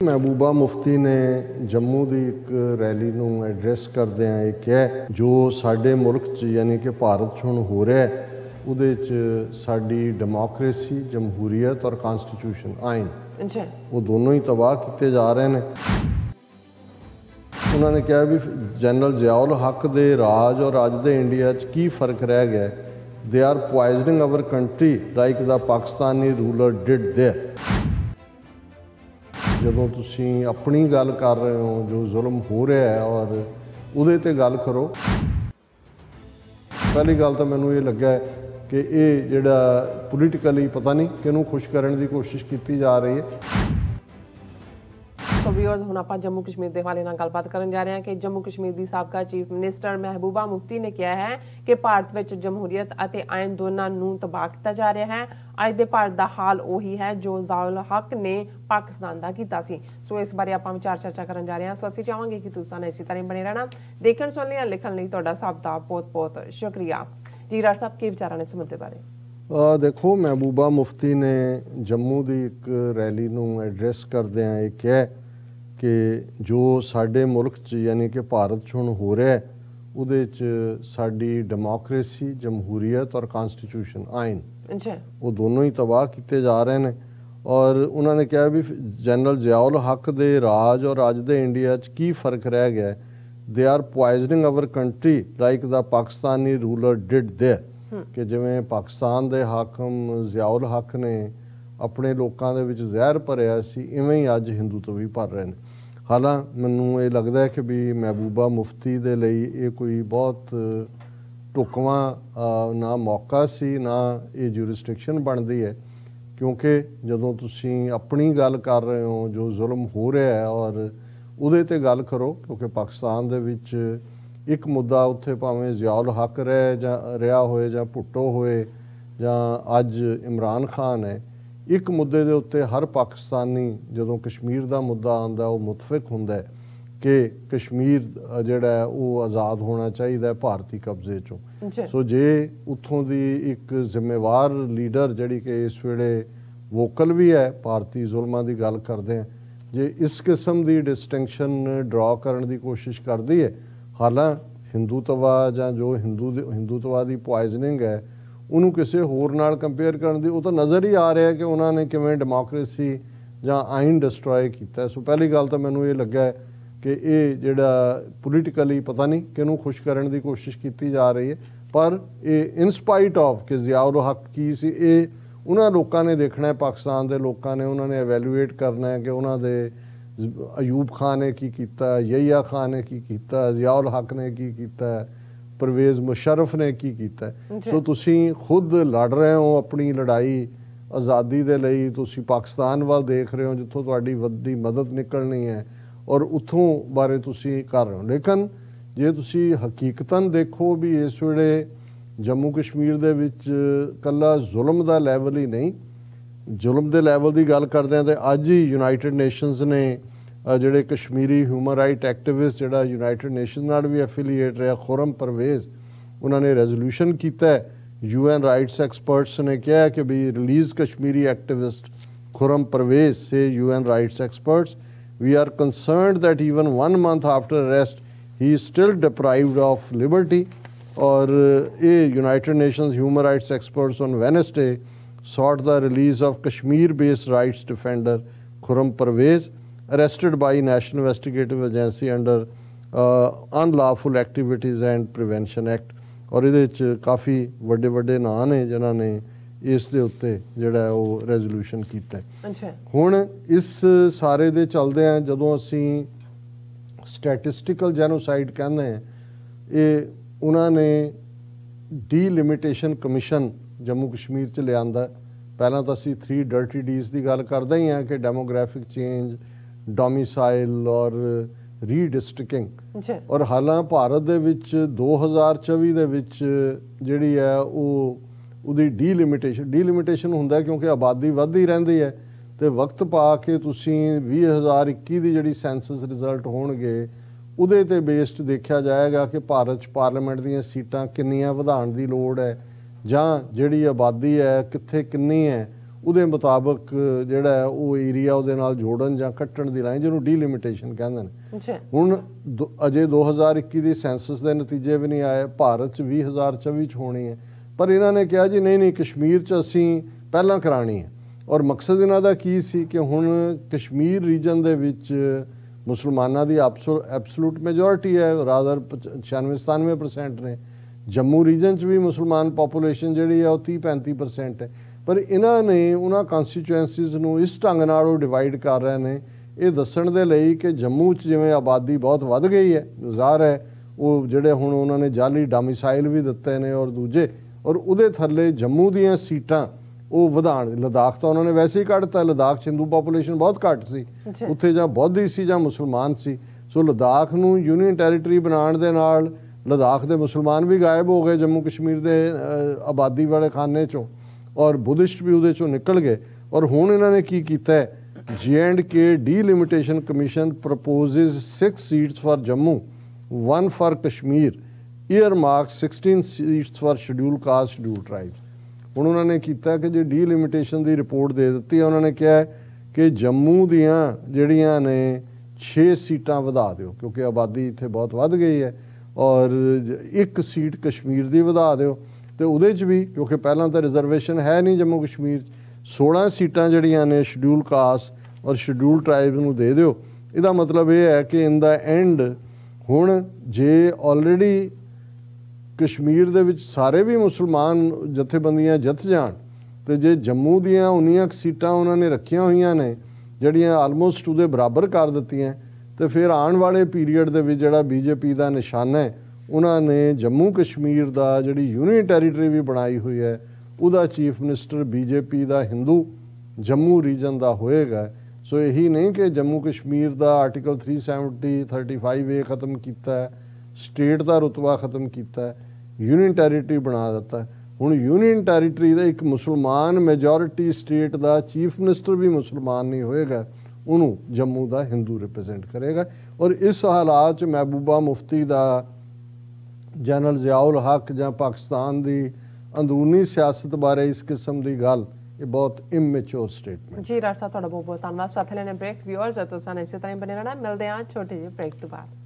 महबूबा मुफ्ती ने जम्मू की एक रैली नूं एड्रैस करदिआं ਇਹ ਕਿਹਾ जो साडे मुल्क च यानी कि भारत च हुण हो रहा है ਉਹਦੇ 'ਚ ਸਾਡੀ ਡੈਮੋਕ੍ਰੇਸੀ ਜਮਹੂਰੀਅਤ ਔਰ ਕਨਸਟੀਟਿਊਸ਼ਨ ਆਇਨ ਉਹ ਦੋਨੋਂ ਹੀ ਤਬਾਹ ਕੀਤੇ ਜਾ ਰਹੇ ਨੇ। ਉਹਨਾਂ ਨੇ ਕਿਹਾ ਵੀ ਜਨਰਲ ਜ਼ਿਆਉਲ ਹੱਕ ਦੇ ਰਾਜ ਔਰ ਅੱਜ ਦੇ ਇੰਡੀਆ 'ਚ ਕੀ ਫਰਕ ਰਹਿ ਗਿਆ। They are poisoning our country like the Pakistani ruler did there. ਜਦੋਂ ਤੁਸੀਂ ਆਪਣੀ ਗੱਲ ਕਰ ਰਹੇ ਹੋ ਜੋ ਜ਼ੁਲਮ ਹੋ ਰਿਹਾ ਹੈ ਔਰ ਉਹਦੇ 'ਤੇ ਗੱਲ ਕਰੋ। ਪਹਿਲੀ ਗੱਲ ਤਾਂ ਮੈਨੂੰ ਇਹ ਲੱਗਾ कि ये जिहड़ा पोलिटिकली पता नहीं किहनूं खुश करने की कोशिश की जा रही है। सो व्यूअर्स हुण आपां जम्मू कश्मीर के हवाले नाल गलबात करन जा रहे हैं कि जम्मू कश्मीर की साबका चीफ मिनिस्टर महबूबा मुफ्ती ने कहा है कि भारत में जमहूरीयत और आयन दोनों नूं तबाह किया जा रहा है। अज दे भारत का हाल उही है जो ज़ियाउल हक ने पाकिस्तान का कीता सी। सो इस बारे आपां विचार चर्चा करन जा रहे हैं। सो असीं चाहांगे कि तुसां इसी तरह बने रहना। देखण सुनने लिखण लई तुहाडा सब दा बहुत बहुत शुक्रिया जी। राज साहब की विचार ने इस मुद्दे बारे? देखो, महबूबा मुफ्ती ने जम्मू की एक रैली नूं एड्रैस करदिआं ਇਹ ਕਿਹਾ कि जो साडे मुल्क च यानी कि भारत च हुण हो रहा है ਉਹਦੇ 'ਚ ਸਾਡੀ ਡੈਮੋਕ੍ਰੇਸੀ ਜਮਹੂਰੀਅਤ ਔਰ ਕਨਸਟੀਟਿਊਸ਼ਨ ਆਇਨ ਉਹ ਦੋਨੋਂ ਹੀ ਤਬਾਹ ਕੀਤੇ ਜਾ ਰਹੇ ਨੇ। ਔਰ ਉਹਨਾਂ ਨੇ ਕਿਹਾ ਵੀ ਜਨਰਲ ਜ਼ਿਆਉਲ ਹੱਕ ਦੇ ਰਾਜ ਔਰ ਅੱਜ ਦੇ ਇੰਡੀਆ 'ਚ ਕੀ ਫਰਕ ਰਹਿ ਗਿਆ। They are poisoning our country like the Pakistani ruler did there. ਕਿ ਜਿਵੇਂ ਪਾਕਿਸਤਾਨ ਦੇ ਹਾਕਮ ਜ਼ਿਆਉਲ ਹੱਕ ਨੇ ਆਪਣੇ ਲੋਕਾਂ ਦੇ ਵਿੱਚ ਜ਼ਹਿਰ ਭਰਿਆ ਸੀ, ਇਵੇਂ ਹੀ ਅੱਜ ਹਿੰਦੂਤਵ ਵੀ ਭਰ ਰਹੇ ਨੇ। ਹਾਲਾਂਕਿ ਮੈਨੂੰ ਇਹ ਲੱਗਦਾ ਹੈ ਕਿ ਵੀ ਮਹਿਬੂਬਾ ਮੁਫਤੀ ਦੇ ਲਈ ਇਹ ਕੋਈ ਬਹੁਤ ਢੁਕਵਾਂ ਨਾ ਮੌਕਾ ਸੀ ਨਾ ਇਹ ਜੂਰਿਸਡਿਕਸ਼ਨ ਬਣਦੀ ਹੈ। ਕਿਉਂਕਿ ਜਦੋਂ ਤੁਸੀਂ ਆਪਣੀ ਗੱਲ ਕਰ ਰਹੇ ਹੋ ਜੋ ਜ਼ੁਲਮ ਹੋ ਰਿਹਾ ਹੈ ਔਰ ਉਹਦੇ 'ਤੇ ਗੱਲ ਕਰੋ। ਕਿਉਂਕਿ ਪਾਕਿਸਤਾਨ ਦੇ ਵਿੱਚ ਇੱਕ ਮੁੱਦਾ ਉੱਥੇ ਭਾਵੇਂ ਜ਼ਿਆਉਲ ਹੱਕ ਰਿਹਾ ਹੋਏ ਜਾਂ ਭੁੱਟੋ ਹੋਏ ਜਾਂ ਅੱਜ ਇਮਰਾਨ ਖਾਨ ਹੈ, ਇੱਕ ਮੁੱਦੇ ਦੇ ਉੱਤੇ ਹਰ ਪਾਕਿਸਤਾਨੀ ਜਦੋਂ ਕਸ਼ਮੀਰ ਦਾ ਮੁੱਦਾ ਆਉਂਦਾ ਉਹ ਮੁਤਫਿਕ ਹੁੰਦਾ ਹੈ ਕਿ ਕਸ਼ਮੀਰ ਜਿਹੜਾ ਹੈ ਉਹ ਆਜ਼ਾਦ ਹੋਣਾ ਚਾਹੀਦਾ ਭਾਰਤੀ ਕਬਜ਼ੇ 'ਚੋਂ। ਸੋ ਜੇ ਉੱਥੋਂ ਦੀ ਇੱਕ ਜ਼ਿੰਮੇਵਾਰ ਲੀਡਰ ਜਿਹੜੀ ਕਿ ਇਸ ਵੇਲੇ ਵੋਕਲ ਵੀ ਹੈ ਭਾਰਤੀ ਜ਼ੁਲਮਾਂ ਦੀ ਗੱਲ ਕਰਦੇ ਹਾਂ, ਜੇ ਇਸ ਕਿਸਮ ਦੀ ਡਿਸਟਿੰਕਸ਼ਨ ਡਰਾ ਕਰਨ ਦੀ ਕੋਸ਼ਿਸ਼ ਕਰਦੀ ਹੈ, ਹਾਲਾਂਕਿ ਹਿੰਦੂਤਵਾ ਜਾਂ ਜੋ ਹਿੰਦੂਤਵਾ ਦੀ ਪੁਆਇਜ਼ਨਿੰਗ ਹੈ ਉਹਨੂੰ ਕਿਸੇ ਹੋਰ ਨਾਲ ਕੰਪੇਅਰ ਕਰਨ ਦੀ ਉਹ ਤਾਂ ਨਜ਼ਰ ਹੀ ਆ ਰਿਹਾ ਕਿ ਉਹਨਾਂ ਨੇ ਕਿਵੇਂ ਡੈਮੋਕ੍ਰੇਸੀ ਜਾਂ ਆਇਨ ਡਿਸਟਰੋਏ ਕੀਤਾ। ਸੋ ਪਹਿਲੀ ਗੱਲ ਤਾਂ ਮੈਨੂੰ ਇਹ ਲੱਗਾ ਕਿ ਇਹ ਜਿਹੜਾ ਪੋਲੀਟੀਕਲੀ ਪਤਾ ਨਹੀਂ ਕਿਹਨੂੰ ਖੁਸ਼ ਕਰਨ ਦੀ ਕੋਸ਼ਿਸ਼ ਕੀਤੀ ਜਾ ਰਹੀ ਹੈ। ਪਰ ਇਹ ਇਨਸਪਾਈਟ ਆਫ ਕਿ ਜ਼ਿਆਉਲ ਹੱਕ ਕੀ ਸੀ ਇਹ ਉਹਨਾਂ ਲੋਕਾਂ ਨੇ ਦੇਖਣਾ, ਪਾਕਿਸਤਾਨ ਦੇ ਲੋਕਾਂ ਨੇ ਉਹਨਾਂ ਨੇ ਐਵੈਲੂਏਟ ਕਰਨਾ ਹੈ ਕਿ ਉਹਨਾਂ ਦੇ ਅਯੂਬ ਖਾਨ ਨੇ ਕੀ ਕੀਤਾ, ਯਹੀਆ ਖਾਨ ਨੇ ਕੀ ਕੀਤਾ, ਜ਼ਿਆਉਲ ਹੱਕ ਨੇ ਕੀ ਕੀਤਾ, परवेज़ मुशर्रफ ने की कीता। सो तुसी खुद लड़ रहे हो अपनी लड़ाई आज़ादी दे लई, तुसी पाकिस्तान वाल देख रहे हो जिथों तुहाडी वड्डी मदद निकलनी है और उत्थों बारे तुसी कर रहे हो। लेकिन जे तुसी हकीकतन देखो भी इस वेले जम्मू कश्मीर दे विच कल्ला जुल्म दा लैवल ही नहीं, जुल्म दे लैवल की गल करदे ते अज ही यूनाइटेड नेशनस ने ਜਿਹੜੇ कश्मीरी ह्यूमन राइट एक्टिविस्ट ਜਿਹੜਾ यूनाइटेड नेशन ਨਾਲ ਵੀ ਐਫੀਲੀਏਟ ਰਿਹਾ ਖੁਰਮ परवेज़, ਉਹਨਾਂ ਨੇ ਰੈਜ਼ੋਲੂਸ਼ਨ ਕੀਤਾ ਹੈ। UN राइट्स एक्सपर्ट्स ने किया कि भी रिलीज़ कश्मीरी एक्टिविस्ट खुरम परवेज़ से UN rights experts we are concerned that even 1 month after arrest he is still deprived of liberty. और ये United Nations human rights experts on Wednesday sought the release of Kashmir based rights defender Khurram Parvez arrested by National Investigative Agency under Unlawful Activities and Prevention Act। और ਇਹਦੇ 'ਚ ਕਾਫੀ ਵੱਡੇ ਵੱਡੇ ਨਾਂ ਨੇ ਜਿਨ੍ਹਾਂ ਨੇ ਇਸ ਦੇ ਉੱਤੇ ਜਿਹੜਾ ਉਹ ਰੈਜ਼ੋਲੂਸ਼ਨ ਕੀਤਾ। ਹੁਣ ਇਸ ਸਾਰੇ ਦੇ ਚੱਲਦੇ ਆ ਜਦੋਂ ਅਸੀਂ ਸਟੈਟਿਸਟੀਕਲ ਜੈਨੋਸਾਈਡ ਕਹਿੰਦੇ ਹਾਂ, ਇਹ ਉਹਨਾਂ ਨੇ ਡੀਲਿਮਿਟੇਸ਼ਨ ਕਮਿਸ਼ਨ ਜੰਮੂ ਕਸ਼ਮੀਰ 'ਚ ਲਿਆਂਦਾ। ਪਹਿਲਾਂ ਤਾਂ ਅਸੀਂ 3 ਡਰਟੀ ਡੀਜ਼ ਦੀ ਗੱਲ ਕਰਦੇ ਹੀ ਹਾਂ ਕਿ ਡੈਮੋਗ੍ਰਾਫਿਕ ਚੇਂਜ, ਡੋਮੀਸਾਈਲ ਔਰ ਰੀਡਿਸਟ੍ਰਿਕਟਿੰਗ। ਔਰ ਹਾਲਾਂ ਭਾਰਤ ਦੇ ਵਿੱਚ 2024 ਦੇ ਵਿੱਚ ਜਿਹੜੀ ਹੈ ਉਹਦੀ ਡੀਲਿਮਿਟੇਸ਼ਨ ਹੁੰਦਾ ਕਿਉਂਕਿ ਆਬਾਦੀ ਵੱਧਦੀ ਰਹਿੰਦੀ ਹੈ ਅਤੇ ਵਕਤ ਪਾ ਕੇ ਤੁਸੀਂ 2021 ਦੀ ਜਿਹੜੀ ਸੈਂਸਸ ਰਿਜ਼ਲਟ ਹੋਣਗੇ ਉਹਦੇ 'ਤੇ ਬੇਸਡ ਦੇਖਿਆ ਜਾਏਗਾ ਕਿ ਭਾਰਤ 'ਚ ਪਾਰਲੀਮੈਂਟ ਦੀਆਂ ਸੀਟਾਂ ਕਿੰਨੀਆਂ ਵਧਾਉਣ ਦੀ ਲੋੜ ਹੈ ਜਾਂ ਜਿਹੜੀ ਆਬਾਦੀ ਹੈ ਕਿੱਥੇ ਕਿੰਨੀ ਹੈ ਉਹਦੇ ਮੁਤਾਬਕ ਜਿਹੜਾ ਹੈ ਉਹ ਏਰੀਆ ਉਹਦੇ ਨਾਲ ਜੋੜਨ ਜਾਂ ਕੱਟਣ ਦੀ ਲਾਈਨ, ਜਿਹਨੂੰ ਡੀਲਿਮਿਟੇਸ਼ਨ ਕਹਿੰਦੇ ਨੇ। ਹੁਣ ਅਜੇ 2021 ਦੀ ਸੈਂਸਸ ਦੇ ਨਤੀਜੇ ਵੀ ਨਹੀਂ ਆਏ, ਭਾਰਤ 'ਚ 2024 'ਚ ਹੋਣੀ ਹੈ, ਪਰ ਇਹਨਾਂ ਨੇ ਕਿਹਾ ਜੀ ਨਹੀਂ ਕਸ਼ਮੀਰ 'ਚ ਅਸੀਂ ਪਹਿਲਾਂ ਕਰਾਣੀ ਹੈ। ਔਰ ਮਕਸਦ ਇਹਨਾਂ ਦਾ ਕੀ ਸੀ ਕਿ ਹੁਣ ਕਸ਼ਮੀਰ ਰੀਜਨ ਦੇ ਵਿੱਚ ਮੁਸਲਮਾਨਾਂ ਦੀ ਐਬਸੋਲੂਟ ਮੈਜੋਰਿਟੀ ਹੈ, ਰਾਦਰ 96-97% ਨੇ। ਜੰਮੂ ਰੀਜਨ 'ਚ ਵੀ ਮੁਸਲਮਾਨ ਪੋਪੂਲੇਸ਼ਨ ਜਿਹੜੀ ਹੈ ਉਹ 30-35% ਹੈ। ਪਰ ਇਹਨਾਂ ਨੇ ਉਹਨਾਂ ਕਨਸਟੀਚੁਐਂਸੀਜ਼ ਨੂੰ ਇਸ ਢੰਗ ਨਾਲ ਉਹ ਡਿਵਾਈਡ ਕਰ ਰਹੇ ਨੇ ਇਹ ਦੱਸਣ ਦੇ ਲਈ ਕਿ ਜੰਮੂ 'ਚ ਜਿਵੇਂ ਆਬਾਦੀ ਬਹੁਤ ਵੱਧ ਗਈ ਹੈ, ਜ਼ਾਹਰ ਹੈ ਉਹ ਜਿਹੜੇ ਹੁਣ ਉਹਨਾਂ ਨੇ ਜਾਲੀ ਡੋਮਿਸਾਈਲ ਵੀ ਦਿੱਤੇ ਨੇ ਔਰ ਦੂਜੇ, ਔਰ ਉਹਦੇ ਥੱਲੇ ਜੰਮੂ ਦੀਆਂ ਸੀਟਾਂ ਉਹ ਵਧਾਉਣ। ਲਦਾਖ ਤਾਂ ਉਹਨਾਂ ਨੇ ਵੈਸੇ ਹੀ ਕੱਢਤਾ, ਲਦਾਖ 'ਚ ਹਿੰਦੂ ਪੋਪੂਲੇਸ਼ਨ ਬਹੁਤ ਘੱਟ ਸੀ, ਉੱਥੇ ਜਾਂ ਬੌਧੀ ਸੀ ਜਾਂ ਮੁਸਲਮਾਨ ਸੀ। ਸੋ ਲਦਾਖ ਨੂੰ ਯੂਨੀਅਨ ਟੈਰੀਟਰੀ ਬਣਾਉਣ ਦੇ ਨਾਲ ਲਦਾਖ ਦੇ ਮੁਸਲਮਾਨ ਵੀ ਗਾਇਬ ਹੋ ਗਏ ਜੰਮੂ ਕਸ਼ਮੀਰ ਦੇ ਆਬਾਦੀ ਵਾਲੇ ਖਾਨੇ 'ਚੋਂ, ਔਰ ਬੁੱਧਿਸਟ ਵੀ ਉਹਦੇ 'ਚੋਂ ਨਿਕਲ ਗਏ। ਔਰ ਹੁਣ ਇਹਨਾਂ ਨੇ ਕੀ ਕੀਤਾ ਹੈ, J&K delimitation commission proposes 6 seats for Jammu, 1 for Kashmir, earmark 16 seats for schedule caste schedule tribes. ਹੁਣ ਉਹਨਾਂ ਨੇ ਕੀਤਾ ਕਿ ਜੇ ਡੀਲਿਮਿਟੇਸ਼ਨ ਦੀ ਰਿਪੋਰਟ ਦੇ ਦਿੱਤੀ ਹੈ, ਉਹਨਾਂ ਨੇ ਕਿਹਾ ਕਿ ਜੰਮੂ ਦੀਆਂ ਜਿਹੜੀਆਂ ਨੇ 6 ਸੀਟਾਂ ਵਧਾ ਦਿਓ ਕਿਉਂਕਿ ਆਬਾਦੀ ਇੱਥੇ ਬਹੁਤ ਵੱਧ ਗਈ ਹੈ, ਔਰ 1 ਸੀਟ ਕਸ਼ਮੀਰ ਦੀ ਵਧਾ ਦਿਓ। ਤੇ ਉਹਦੇ 'ਚ ਵੀ ਕਿਉਂਕਿ ਪਹਿਲਾਂ ਤਾਂ ਰਿਜ਼ਰਵੇਸ਼ਨ ਹੈ ਨਹੀਂ ਜੰਮੂ ਕਸ਼ਮੀਰ 'ਚ, 16 ਸੀਟਾਂ ਜਿਹੜੀਆਂ ਨੇ ਸ਼ਡਿਊਲ ਕਾਸਟ ਔਰ ਸ਼ਡਿਊਲ ਟ੍ਰਾਈਬਸ ਨੂੰ ਦੇ ਦਿਓ। ਇਹਦਾ ਮਤਲਬ ਇਹ ਹੈ ਕਿ ਇਨ ਦਾ ਐਂਡ ਹੁਣ ਜੇ ਆਲਰੇਡੀ ਕਸ਼ਮੀਰ ਦੇ ਵਿੱਚ ਸਾਰੇ ਵੀ ਮੁਸਲਮਾਨ ਜਥੇਬੰਦੀਆਂ ਜਿੱਤ ਜਾਣ ਤੇ ਜੇ ਜੰਮੂ ਦੀਆਂ ਉਨੀਆਂ ਸੀਟਾਂ ਉਹਨਾਂ ਨੇ ਰੱਖੀਆਂ ਹੋਈਆਂ ਨੇ ਜਿਹੜੀਆਂ ਆਲਮੋਸਟ ਉਹਦੇ ਬਰਾਬਰ ਕਰ ਦਿੱਤੀਆਂ, ਤੇ ਫਿਰ ਆਉਣ ਵਾਲੇ ਪੀਰੀਅਡ ਦੇ ਵਿੱਚ ਜਿਹੜਾ ਬੀਜੇਪੀ ਦਾ ਨਿਸ਼ਾਨਾ ਹੈ, ਉਹਨਾਂ ਨੇ ਜੰਮੂ ਕਸ਼ਮੀਰ ਦਾ ਜਿਹੜੀ ਯੂਨੀਅਨ ਟੈਰੀਟਰੀ ਵੀ ਬਣਾਈ ਹੋਈ ਹੈ ਉਹਦਾ ਚੀਫ ਮਿਨਿਸਟਰ ਬੀਜੇਪੀ ਦਾ ਹਿੰਦੂ ਜੰਮੂ ਰੀਜਨ ਦਾ ਹੋਏਗਾ। ਸੋ ਇਹੀ ਨਹੀਂ ਕਿ ਜੰਮੂ ਕਸ਼ਮੀਰ ਦਾ ਆਰਟੀਕਲ 370-35A ਖਤਮ ਕੀਤਾ ਹੈ, ਸਟੇਟ ਦਾ ਰੁਤਬਾ ਖਤਮ ਕੀਤਾ ਹੈ, ਯੂਨੀਅਨ ਟੈਰੀਟਰੀ ਬਣਾ ਦਿੱਤਾ। ਹੁਣ ਯੂਨੀਅਨ ਟੈਰੀਟਰੀ ਦਾ ਇੱਕ ਮੁਸਲਮਾਨ ਮੈਜੋਰਿਟੀ ਸਟੇਟ ਦਾ ਚੀਫ ਮਿਨਿਸਟਰ ਵੀ ਮੁਸਲਮਾਨ ਨਹੀਂ ਹੋਏਗਾ, ਉਹਨੂੰ ਜੰਮੂ ਦਾ ਹਿੰਦੂ ਰਿਪਰੈਜ਼ੈਂਟ ਕਰੇਗਾ। ਔਰ ਇਸ ਹਾਲਾਤ 'ਚ ਮਹਿਬੂਬਾ ਮੁਫਤੀ ਦਾ ਜਨਰਲ ਜ਼ਿਆਉਲ ਹਕ ਜਾਂ ਪਾਕਿਸਤਾਨ ਦੀ ਅੰਦਰੂਨੀ ਸਿਆਸਤ ਬਾਰੇ ਇਸ ਕਿਸਮ ਦੀ ਗੱਲ ਇਹ ਬਹੁਤ ਇਮੈਚੁਰ ਸਟੇਟਮੈਂਟ। ਜੀ ਰਾਜ ਸਾਹਿਬ ਤੁਹਾਡਾ ਬਹੁਤ ਬਹੁਤ ਧੰਨਵਾਦ। ਸਾਥ ਲੈਣੇ ਬ੍ਰੇਕ, ਵਿਊਅਰਸ ਤੁਸੀਂ ਇਸੇ ਤਰ੍ਹਾਂ ਬਣੇ ਰਹਿਣਾ, ਮਿਲਦੇ ਹਾਂ ਛੋਟੇ ਜਿਹੇ ਬ੍ਰੇਕ ਤੋਂ ਬਾਅਦ।